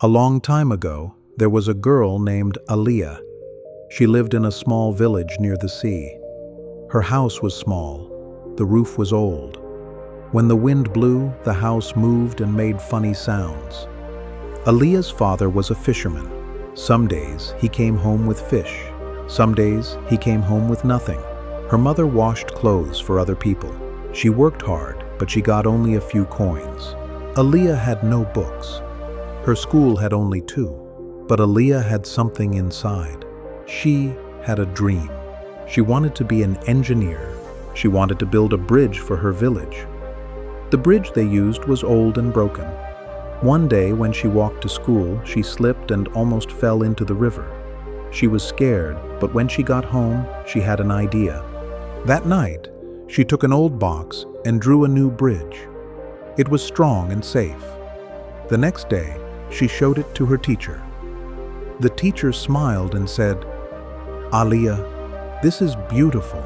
A long time ago, there was a girl named Aliyah. She lived in a small village near the sea. Her house was small. The roof was old. When the wind blew, the house moved and made funny sounds. Aliyah's father was a fisherman. Some days he came home with fish. Some days he came home with nothing. Her mother washed clothes for other people. She worked hard, but she got only a few coins. Aliyah had no books. Her school had only 2, but Aliyah had something inside. She had a dream. She wanted to be an engineer. She wanted to build a bridge for her village. The bridge they used was old and broken. One day when she walked to school, she slipped and almost fell into the river. She was scared, but when she got home, she had an idea. That night, she took an old box and drew a new bridge. It was strong and safe. The next day, she showed it to her teacher. The teacher smiled and said, "Aliyah, this is beautiful.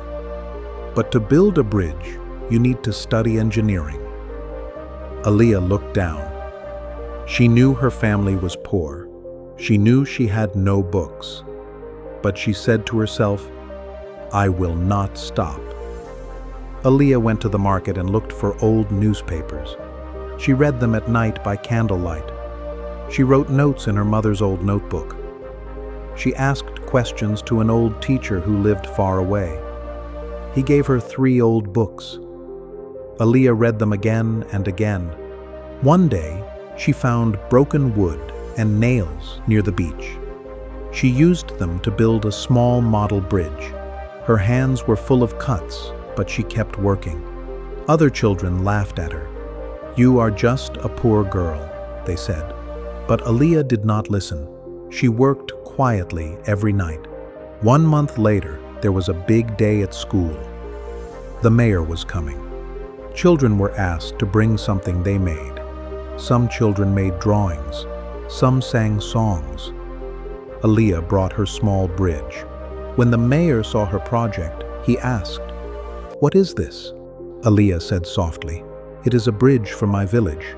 But to build a bridge, you need to study engineering." Aliyah looked down. She knew her family was poor. She knew she had no books. But she said to herself, "I will not stop." Aliyah went to the market and looked for old newspapers. She read them at night by candlelight. She wrote notes in her mother's old notebook. She asked questions to an old teacher who lived far away. He gave her 3 old books. Aliyah read them again and again. One day, she found broken wood and nails near the beach. She used them to build a small model bridge. Her hands were full of cuts, but she kept working. Other children laughed at her. "You are just a poor girl," they said. But Aliyah did not listen. She worked quietly every night. 1 month later, there was a big day at school. The mayor was coming. Children were asked to bring something they made. Some children made drawings. Some sang songs. Aliyah brought her small bridge. When the mayor saw her project, he asked, "What is this?" Aliyah said softly, "It is a bridge for my village,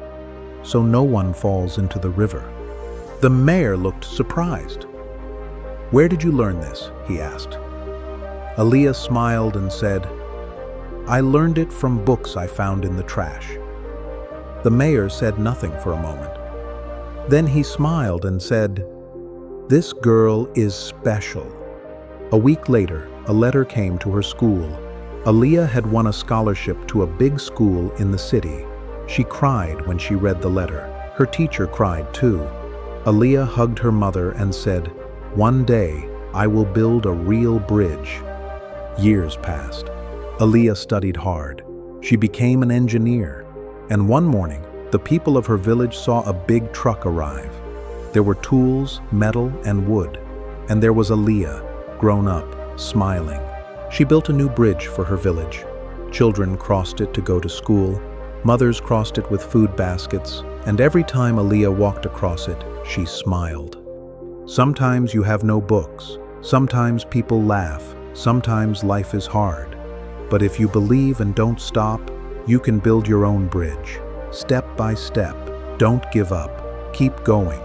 so no one falls into the river." The mayor looked surprised. "Where did you learn this?" he asked. Aliyah smiled and said, "I learned it from books I found in the trash." The mayor said nothing for a moment. Then he smiled and said, "This girl is special." A week later, a letter came to her school. Aliyah had won a scholarship to a big school in the city. She cried when she read the letter. Her teacher cried too. Aliyah hugged her mother and said, "One day, I will build a real bridge." Years passed. Aliyah studied hard. She became an engineer. And one morning, the people of her village saw a big truck arrive. There were tools, metal, and wood. And there was Aliyah, grown up, smiling. She built a new bridge for her village. Children crossed it to go to school. Mothers crossed it with food baskets. And every time Aliyah walked across it, she smiled. Sometimes you have no books. Sometimes people laugh. Sometimes life is hard. But if you believe and don't stop, you can build your own bridge. Step by step. Don't give up. Keep going.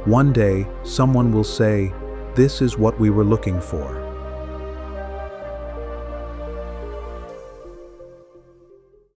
One day, someone will say, "This is what we were looking for."